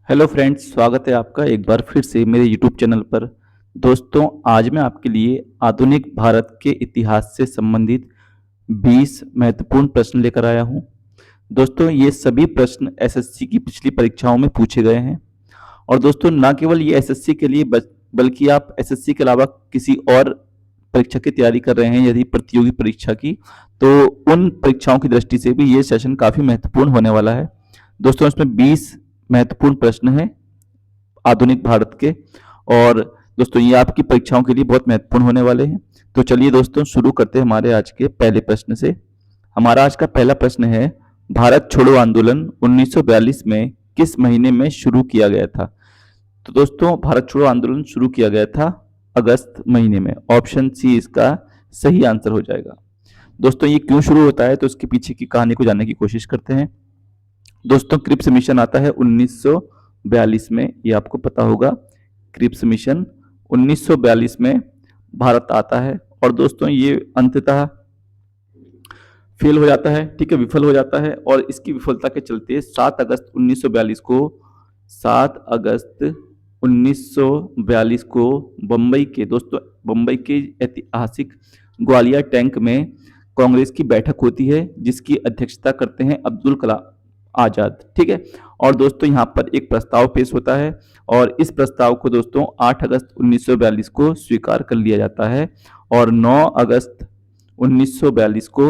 Hello friends, स्वागत है आपका एक बार फिर से मेरे यूट्यूब चैनल पर। दोस्तों, आज मैं आपके लिए आधुनिक भारत के इतिहास से संबंधित 20 महत्वपूर्ण प्रश्न लेकर आया हूं। दोस्तों, ये सभी प्रश्न एसएससी की पिछली परीक्षाओं में पूछे गए हैं। और दोस्तों, ना केवल ये एसएससी के लिए बल्कि आप एसएससी के अलावा किसी और परीक्षा की तैयारी कर रहे हैं, यदि प्रतियोगी परीक्षा की, तो उन परीक्षाओं की दृष्टि से भी ये सेशन काफी महत्वपूर्ण होने वाला है। दोस्तों, इसमें 20 महत्वपूर्ण प्रश्न हैं आधुनिक भारत के। और दोस्तों, ये आपकी परीक्षाओं के लिए बहुत महत्वपूर्ण होने वाले हैं। तो चलिए दोस्तों, शुरू करते हैं हमारे आज के पहले प्रश्न से। हमारा आज का पहला प्रश्न है, भारत छोड़ो आंदोलन 1942 में किस महीने में शुरू किया गया था? तो दोस्तों, भारत छोड़ो आंदोलन शुरू किया गया था अगस्त महीने में। ऑप्शन सी इसका सही आंसर हो जाएगा। दोस्तों, ये क्यों शुरू होता है, तो इसके पीछे की कहानी को जानने की कोशिश करते हैं। दोस्तों, क्रिप्स मिशन आता है 1942 में, ये आपको पता होगा। क्रिप्स मिशन 1942 में भारत आता है। और दोस्तों, ये अंततः फेल हो जाता है, ठीक है, विफल हो जाता है। और इसकी विफलता के चलते 7 अगस्त 1942 को बम्बई के, दोस्तों, बम्बई के ऐतिहासिक ग्वालियर टैंक में कांग्रेस की बैठक होती है, जिसकी अध्यक्षता करते हैं अब्दुल कलाम आजाद, ठीक है। और दोस्तों, यहाँ पर एक प्रस्ताव पेश होता है और इस प्रस्ताव को दोस्तों 8 अगस्त 1942 को स्वीकार कर लिया जाता है। और 9 अगस्त 1942 को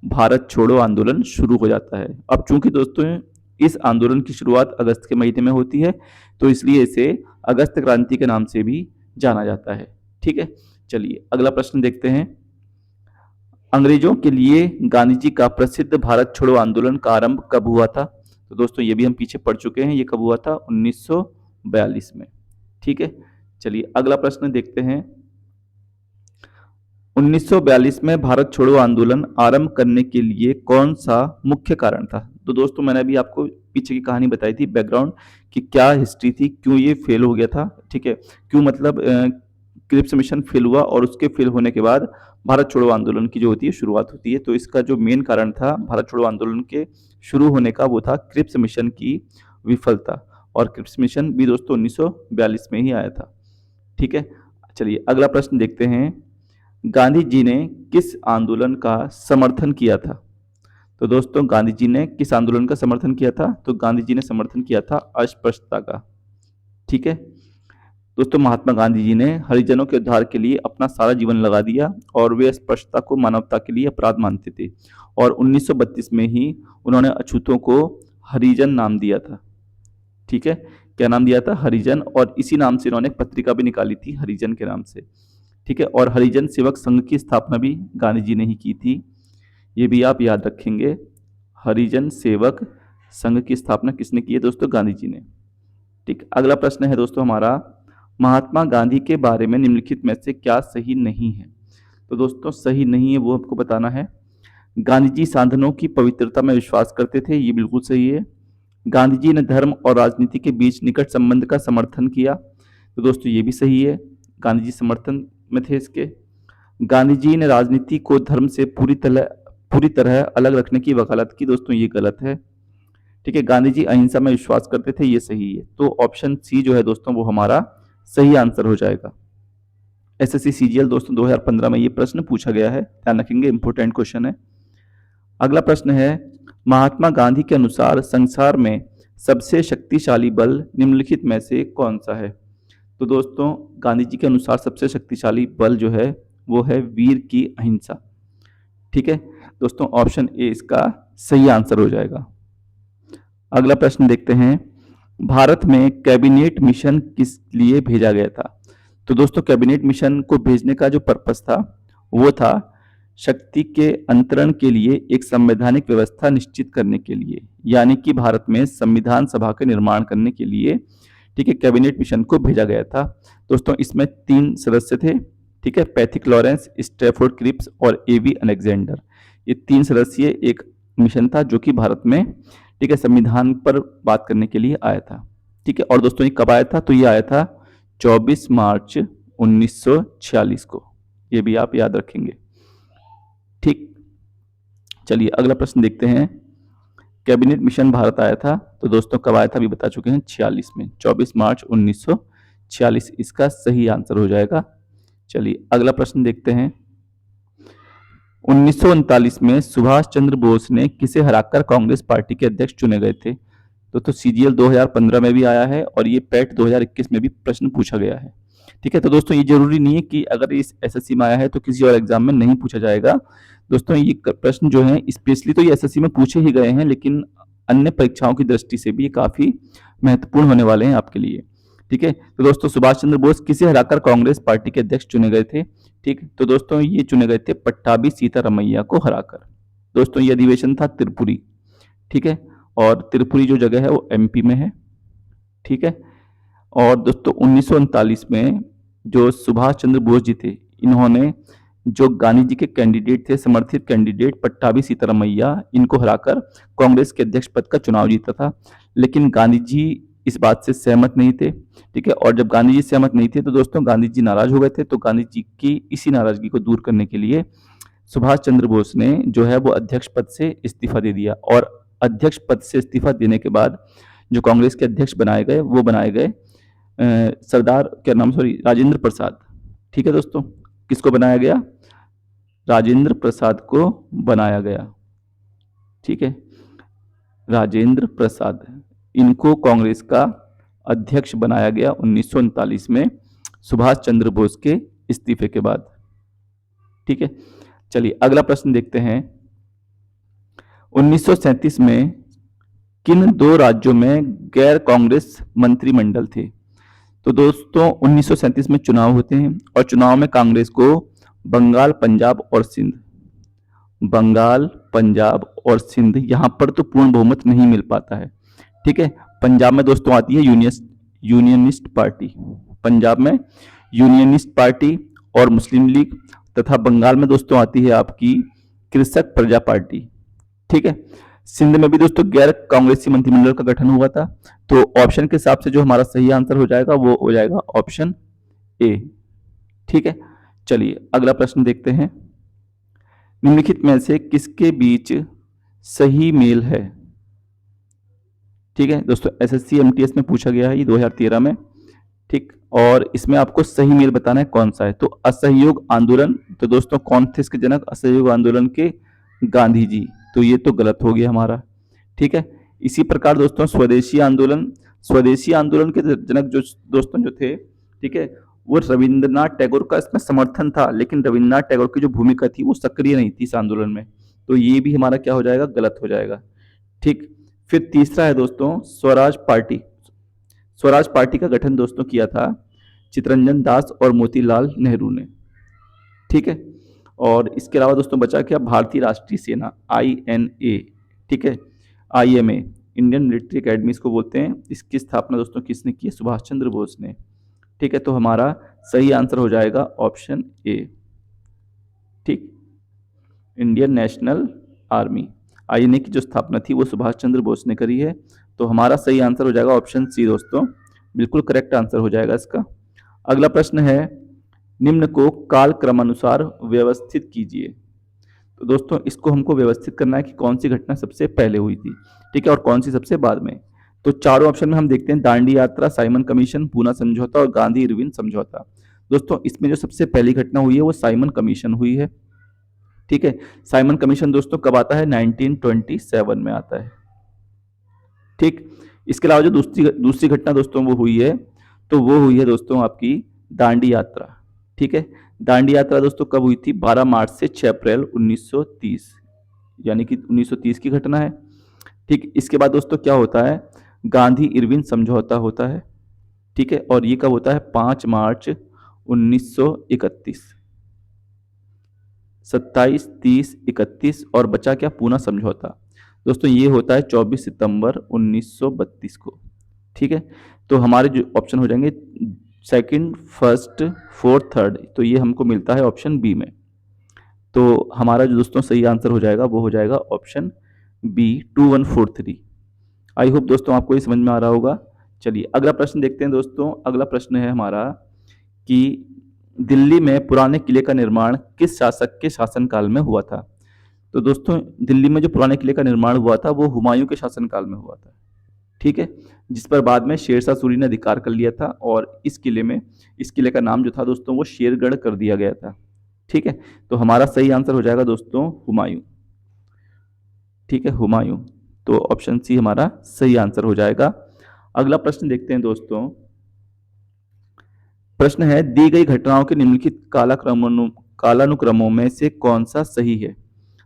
भारत छोड़ो आंदोलन शुरू हो जाता है। अब चूंकि दोस्तों इस आंदोलन की शुरुआत अगस्त के महीने में होती है, तो इसलिए इसे अगस्त क्रांति के नाम से भी जाना जाता है, ठीक है। चलिए अगला प्रश्न देखते हैं। अंग्रेजों के लिए गांधी जी का प्रसिद्ध भारत छोड़ो आंदोलन का आरंभ कब हुआ था? तो दोस्तों, ये भी हम पीछे पढ़ चुके हैं, ये कब हुआ था? 1942 में, ठीक है। चलिए अगला प्रश्न देखते हैं। 1942 में भारत छोड़ो आंदोलन आरंभ करने के लिए कौन सा मुख्य कारण था? तो दोस्तों, मैंने अभी आपको पीछे की कहानी बताई थी, बैकग्राउंड, कि क्या हिस्ट्री थी, क्यों ये फेल हो गया था, ठीक है। क्यों मतलब क्रिप्स मिशन फेल हुआ और उसके फेल होने के बाद भारत छोड़ो आंदोलन की जो होती है शुरुआत होती है। तो इसका जो मेन कारण था भारत छोड़ो आंदोलन के शुरू होने का, वो था क्रिप्स मिशन की विफलता। और क्रिप्स मिशन भी दोस्तों 1942 में ही आया था, ठीक है। चलिए अगला प्रश्न देखते हैं। गांधी जी ने किस आंदोलन का समर्थन किया था? तो दोस्तों, गांधी जी ने किस आंदोलन का समर्थन किया था? तो गांधी जी ने समर्थन किया था अस्पृश्यता का, ठीक है। दोस्तों, महात्मा गांधी जी ने हरिजनों के उद्धार के लिए अपना सारा जीवन लगा दिया और वे अस्पृश्यता को मानवता के लिए अपराध मानते थे। और 1932 में ही उन्होंने अछूतों को हरिजन नाम दिया था, ठीक है। क्या नाम दिया था? हरिजन। और इसी नाम से इन्होंने एक पत्रिका भी निकाली थी, हरिजन के नाम से, ठीक है। और हरिजन सेवक संघ की स्थापना भी गांधी जी ने ही की थी, ये भी आप याद रखेंगे। हरिजन सेवक संघ की स्थापना किसने की है? दोस्तों, गांधी जी ने, ठीक। अगला प्रश्न है दोस्तों हमारा, महात्मा गांधी के बारे में निम्नलिखित में से क्या सही नहीं है? तो दोस्तों, सही नहीं है वो आपको बताना है। गांधी जी साधनों की पवित्रता में विश्वास करते थे, ये बिल्कुल सही है। गांधी जी ने धर्म और राजनीति के बीच निकट संबंध का समर्थन किया, तो दोस्तों ये भी सही है, गांधी जी समर्थन में थे इसके। गांधी जी ने राजनीति को धर्म से पूरी तरह अलग रखने की वकालत की, दोस्तों ये गलत है, ठीक है। गांधी जी अहिंसा में विश्वास करते थे, ये सही है। तो ऑप्शन सी जो है दोस्तों, वो हमारा सही आंसर हो जाएगा। एसएससी सीजीएल दोस्तों 2015 में ये प्रश्न पूछा गया है, ध्यान रखेंगे, इंपोर्टेंट क्वेश्चन है। अगला प्रश्न है, महात्मा गांधी के अनुसार संसार में सबसे शक्तिशाली बल निम्नलिखित में से कौन सा है? तो दोस्तों, गांधी जी के अनुसार सबसे शक्तिशाली बल जो है वो है वीर की अहिंसा, ठीक है। दोस्तों, ऑप्शन ए इसका सही आंसर हो जाएगा। अगला प्रश्न देखते हैं, भारत में कैबिनेट मिशन किस लिए भेजा गया था? तो दोस्तों, कैबिनेट मिशन को भेजने का जो पर्पस था वो था शक्ति के अंतरण के लिए एक संवैधानिक व्यवस्था निश्चित करने के लिए, यानी कि भारत में संविधान सभा का निर्माण करने के लिए, ठीक है, कैबिनेट मिशन को भेजा गया था। दोस्तों, इसमें 3 सदस्य थे, ठीक है, पैथिक लॉरेंस, स्टैफोर्ड क्रिप्स और एवी अलेक्जेंडर। ये 3 सदस्यीय एक मिशन था जो कि भारत में, ठीक है, संविधान पर बात करने के लिए आया था, ठीक है। और दोस्तों, ये कब आया था? तो ये आया था 24 मार्च 1946 को, ये भी आप याद रखेंगे, ठीक। चलिए अगला प्रश्न देखते हैं। कैबिनेट मिशन भारत आया था, तो दोस्तों कब आया था अभी बता चुके हैं, 46 में, 24 मार्च 1946 इसका सही आंसर हो जाएगा। चलिए अगला प्रश्न देखते हैं। 1939 में सुभाष चंद्र बोस ने किसे हराकर कांग्रेस पार्टी के अध्यक्ष चुने गए थे? तो सीजीएल 2015 में भी आया है और ये पैट 2021 में भी प्रश्न पूछा गया है। ठीक है, तो दोस्तों ये जरूरी नहीं है कि अगर इस एसएससी में आया है तो किसी और एग्जाम में नहीं पूछा जाएगा। दोस्तों ये प्रश्न जो है स्पेशली तो ये एसएससी में पूछे ही गए हैं, लेकिन अन्य परीक्षाओं की दृष्टि से भी ये काफी महत्वपूर्ण होने वाले हैं आपके लिए। ठीक है, तो दोस्तों सुभाष चंद्र बोस किसे हराकर कांग्रेस पार्टी के अध्यक्ष चुने गए थे? ठीक, तो दोस्तों ये चुने गए थे पट्टाभी सीतारमैया को हराकर। दोस्तों ये अधिवेशन था त्रिपुरी। ठीक है, और त्रिपुरी जो जगह है वो एमपी में है। ठीक है, और दोस्तों 1939 में जो सुभाष चंद्र बोस जी थे, इन्होंने जो गांधी जी के कैंडिडेट थे, समर्थित कैंडिडेट पट्टाभी सीतारमैया, इनको हराकर कांग्रेस के अध्यक्ष पद का चुनाव जीता था। लेकिन गांधी जी इस बात से सहमत नहीं थे। ठीक है, और जब गांधी जी सहमत नहीं थे तो दोस्तों गांधी जी नाराज हो गए थे। तो गांधी जी की इसी नाराजगी को दूर करने के लिए सुभाष चंद्र बोस ने जो है वो अध्यक्ष पद से इस्तीफा दे दिया, और अध्यक्ष पद से इस्तीफा देने के बाद जो कांग्रेस के अध्यक्ष बनाए गए वो बनाए गए सरदार क्या नाम, सॉरी, राजेंद्र प्रसाद। ठीक है दोस्तों, किसको बनाया गया? राजेंद्र प्रसाद को बनाया गया। ठीक है, राजेंद्र प्रसाद, इनको कांग्रेस का अध्यक्ष बनाया गया 1939 में सुभाष चंद्र बोस के इस्तीफे के बाद। ठीक है, चलिए अगला प्रश्न देखते हैं। 1937 में किन दो राज्यों में गैर कांग्रेस मंत्रिमंडल थे? तो दोस्तों 1937 में चुनाव होते हैं और चुनाव में कांग्रेस को बंगाल, पंजाब और सिंध, बंगाल, पंजाब और सिंध, यहां पर तो पूर्ण बहुमत नहीं मिल पाता है। ठीक है, पंजाब में दोस्तों आती है यूनियनिस्ट पार्टी, पंजाब में यूनियनिस्ट पार्टी और मुस्लिम लीग, तथा बंगाल में दोस्तों आती है आपकी कृषक प्रजा पार्टी। ठीक है, सिंध में भी दोस्तों गैर कांग्रेसी मंत्रिमंडल का गठन हुआ था। तो ऑप्शन के हिसाब से जो हमारा सही आंसर हो जाएगा वो हो जाएगा ऑप्शन ए। ठीक है, चलिए अगला प्रश्न देखते हैं। निम्नलिखित में से किसके बीच सही मेल है? ठीक है दोस्तों, एसएससी एमटीएस में पूछा गया है ये 2013 में। ठीक, और इसमें आपको सही मेल बताना है कौन सा है। तो असहयोग आंदोलन, तो दोस्तों कौन थे इसके जनक असहयोग आंदोलन के? गांधी जी। तो ये तो गलत हो गया हमारा। ठीक है, इसी प्रकार दोस्तों स्वदेशी आंदोलन, स्वदेशी आंदोलन के जनक जो दोस्तों जो थे, ठीक है, वो रविंद्रनाथ टैगोर का इसमें समर्थन था, लेकिन रविंद्रनाथ टैगोर की जो भूमिका थी वो सक्रिय नहीं थी इस आंदोलन में। तो ये भी हमारा क्या हो जाएगा? गलत हो जाएगा। ठीक, फिर तीसरा है दोस्तों स्वराज पार्टी। स्वराज पार्टी का गठन दोस्तों किया था चितरंजन दास और मोतीलाल नेहरू ने। ठीक है, और इसके अलावा दोस्तों बचा क्या? भारतीय राष्ट्रीय सेना, INA। ठीक है, IMA, इंडियन मिलिट्री अकेडमी इसको बोलते हैं। इसकी स्थापना दोस्तों किसने की? सुभाष चंद्र बोस ने। ठीक है, तो हमारा सही आंसर हो जाएगा ऑप्शन ए। ठीक, इंडियन नेशनल आर्मी, INA की जो स्थापना थी वो सुभाष चंद्र बोस ने करी है। तो हमारा सही आंसर हो जाएगा ऑप्शन सी दोस्तों, बिल्कुल करेक्ट आंसर हो जाएगा इसका। अगला प्रश्न है, निम्न को काल क्रमानुसार व्यवस्थित कीजिए। तो दोस्तों इसको हमको व्यवस्थित करना है कि कौन सी घटना सबसे पहले हुई थी, ठीक है, और कौन सी सबसे बाद में। तो चारों ऑप्शन में हम देखते हैं दांडी यात्रा, साइमन कमीशन, पूना समझौता और गांधी इरविन समझौता। दोस्तों इसमें जो सबसे पहली घटना हुई है वो साइमन कमीशन हुई है। ठीक है, साइमन कमीशन दोस्तों कब आता है? 1927 में आता है। ठीक, इसके अलावा जो दूसरी घटना दोस्तों वो हुई है, तो वो हुई है दोस्तों आपकी दांडी यात्रा। ठीक है, दांडी यात्रा दोस्तों कब हुई थी? 12 मार्च से 6 अप्रैल 1930, यानी कि 1930 की घटना है। ठीक, इसके बाद दोस्तों क्या होता है? गांधी इरविन समझौता होता है। ठीक है, और ये कब होता है? 5 मार्च 1931, 27, 30, 31 और बचा क्या? पूना समझौता। दोस्तों ये होता है 24 सितंबर 1932 को। ठीक है, तो हमारे जो ऑप्शन हो जाएंगे सेकंड, फर्स्ट, फोर्थ, थर्ड, तो ये हमको मिलता है ऑप्शन बी में। तो हमारा जो दोस्तों सही आंसर हो जाएगा वो हो जाएगा ऑप्शन बी, 2143। आई होप दोस्तों आपको ये समझ में आ रहा होगा। चलिए अगला प्रश्न देखते हैं दोस्तों। अगला प्रश्न है हमारा कि दिल्ली में पुराने किले का निर्माण किस शासक के शासनकाल में हुआ था? तो दोस्तों दिल्ली में जो पुराने किले का निर्माण हुआ था वो हुमायूं के शासनकाल में हुआ था, ठीक है, जिस पर बाद में शेरशाह सूरी ने अधिकार कर लिया था और इस किले का नाम जो था दोस्तों वो शेरगढ़ कर दिया गया था, ठीक है। तो हमारा सही आंसर हो जाएगा दोस्तों हुमायूं, ठीक है, हुमायूं। तो ऑप्शन सी हमारा सही आंसर हो जाएगा। अगला प्रश्न देखते हैं दोस्तों। प्रश्न है, दी गई घटनाओं के निम्नलिखित कालानुक्रमों में से कौन सा सही है।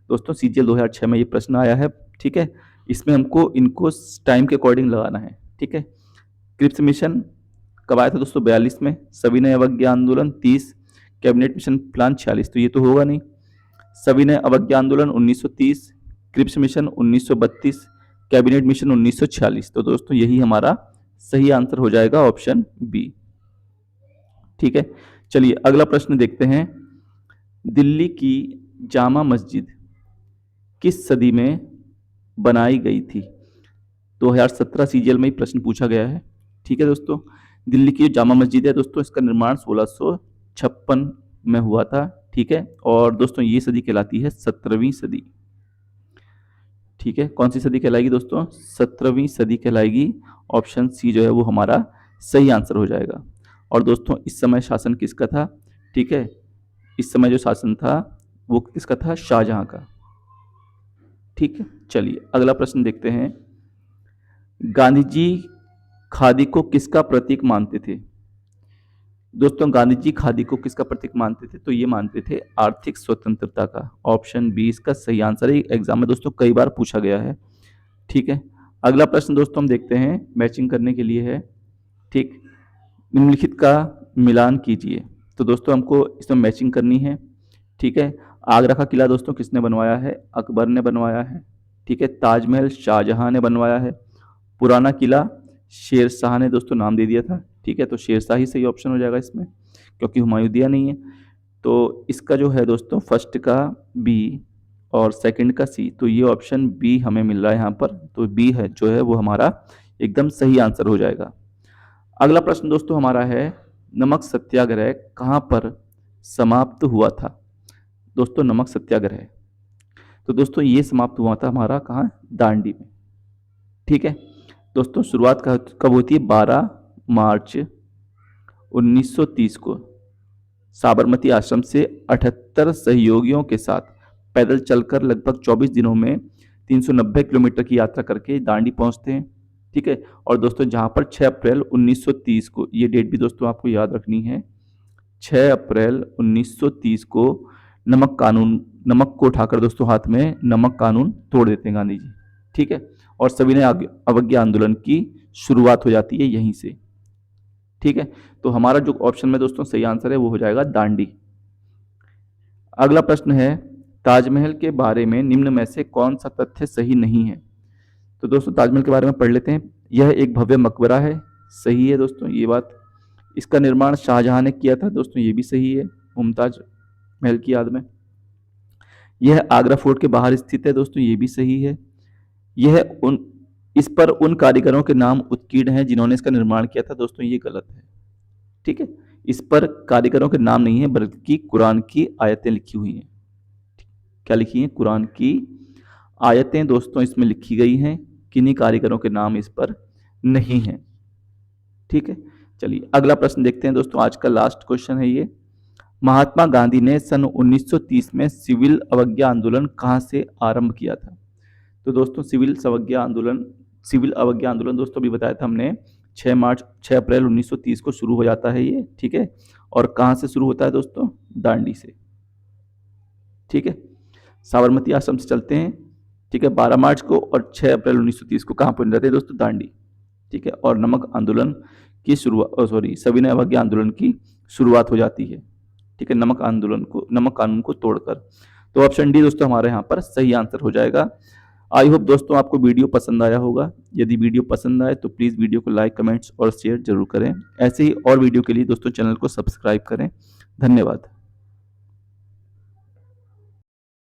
दोस्तों सीजीएल 2006 में ये प्रश्न आया है, ठीक है। इसमें हमको इनको टाइम के अकॉर्डिंग लगाना है, ठीक है। क्रिप्स मिशन कब आया था दोस्तों 42 में, सविनय अवज्ञा आंदोलन 30, कैबिनेट मिशन प्लान 46, तो ये तो होगा नहीं। सविनय अवज्ञा आंदोलन 1930, क्रिप्स मिशन 1932, कैबिनेट मिशन 1946, तो दोस्तों यही हमारा सही आंसर हो जाएगा ऑप्शन बी, ठीक है। चलिए अगला प्रश्न देखते हैं। दिल्ली की जामा मस्जिद किस सदी में बनाई गई थी। 2017 सीजीएल में ही प्रश्न पूछा गया है, ठीक है दोस्तों। दिल्ली की जामा मस्जिद है दोस्तों, इसका निर्माण 1656 में हुआ था, ठीक है। और दोस्तों ये सदी कहलाती है 17वीं सदी, ठीक है। कौन सी सदी कहलाएगी दोस्तों, 17वीं सदी कहलाएगी। ऑप्शन सी जो है वो हमारा सही आंसर हो जाएगा। और दोस्तों इस समय शासन किसका था, ठीक है, इस समय जो शासन था वो किसका था, शाहजहां का, ठीक है। चलिए अगला प्रश्न देखते हैं। गांधी जी खादी को किसका प्रतीक मानते थे। दोस्तों गांधी जी खादी को किसका प्रतीक मानते थे, तो ये मानते थे आर्थिक स्वतंत्रता का। ऑप्शन बी इसका सही आंसर है, एग्जाम में दोस्तों कई बार पूछा गया है, ठीक है। अगला प्रश्न दोस्तों हम देखते हैं, मैचिंग करने के लिए है, ठीक। निम्नलिखित का मिलान कीजिए। तो दोस्तों हमको इसमें मैचिंग करनी है, ठीक है। आगरा का किला दोस्तों किसने बनवाया है, अकबर ने बनवाया है, ठीक है। ताजमहल शाहजहां ने बनवाया है। पुराना किला शेरशाह ने दोस्तों नाम दे दिया था, ठीक है। तो शेरशाह ही सही ऑप्शन हो जाएगा इसमें, क्योंकि हुमायूं दिया नहीं है। तो इसका जो है दोस्तों फर्स्ट का बी और सेकंड का सी, तो ये ऑप्शन बी हमें मिल रहा है यहाँ पर। तो बी है जो है वो हमारा एकदम सही आंसर हो जाएगा। अगला प्रश्न दोस्तों हमारा है, नमक सत्याग्रह कहाँ पर समाप्त हुआ था। दोस्तों नमक सत्याग्रह, तो दोस्तों ये समाप्त हुआ था हमारा कहाँ, दांडी में, ठीक है। दोस्तों शुरुआत कब होती है, 12 मार्च 1930 को साबरमती आश्रम से 78 सहयोगियों के साथ पैदल चलकर लगभग 24 दिनों में 390 किलोमीटर की यात्रा करके दांडी पहुंचते हैं, ठीक है। और दोस्तों जहां पर 6 अप्रैल 1930 को, ये डेट भी दोस्तों आपको याद रखनी है, 6 अप्रैल 1930 को नमक को उठाकर दोस्तों हाथ में नमक कानून तोड़ देते हैं गांधी जी, ठीक है। और सविनय अवज्ञा आंदोलन की शुरुआत हो जाती है यहीं से, ठीक है। तो हमारा जो ऑप्शन में दोस्तों सही आंसर है वो हो जाएगा दांडी। अगला प्रश्न है, ताजमहल के बारे में निम्न में से कौन सा तथ्य सही नहीं है। तो दोस्तों ताजमहल के बारे में पढ़ लेते हैं। यह एक भव्य मकबरा है, सही है दोस्तों ये बात। इसका निर्माण शाहजहां ने किया था, दोस्तों ये भी सही है, मुमताज महल की याद में। यह आगरा फोर्ट के बाहर स्थित है, दोस्तों ये भी सही है। इस पर उन कारीगरों के नाम उत्कीर्ण हैं जिन्होंने इसका निर्माण किया था, दोस्तों ये गलत है, ठीक है। इस पर कारीगरों के नाम नहीं है बल्कि कुरान की आयतें लिखी हुई हैं। क्या लिखी हैं, कुरान की आयतें दोस्तों इसमें लिखी गई हैं, किन्हीं कारीगरों के नाम इस पर नहीं हैं, ठीक है। चलिए अगला प्रश्न देखते हैं दोस्तों, आज का लास्ट क्वेश्चन है ये। महात्मा गांधी ने सन 1930 में सिविल अवज्ञा आंदोलन कहां से आरंभ किया था। तो दोस्तों सिविल अवज्ञा आंदोलन दोस्तों अभी बताया था हमने, 6 अप्रैल 1930 को शुरू हो जाता है ये, ठीक है। और कहां से शुरू होता है दोस्तों, दांडी से, ठीक है। साबरमती आश्रम से चलते हैं, ठीक है, 12 मार्च को, और 6 अप्रैल 1930 को कहां पहुंच जाते हैं दोस्तों, दांडी, ठीक है। और सविनय अवज्ञा आंदोलन की शुरुआत हो जाती है, ठीक है, नमक कानून को तोड़कर। तो ऑप्शन डी दोस्तों हमारे यहाँ पर सही आंसर हो जाएगा। आई होप दोस्तों आपको वीडियो पसंद आया होगा। यदि वीडियो पसंद आए तो प्लीज़ वीडियो को लाइक, कमेंट्स और शेयर जरूर करें। ऐसे ही और वीडियो के लिए दोस्तों चैनल को सब्सक्राइब करें। धन्यवाद।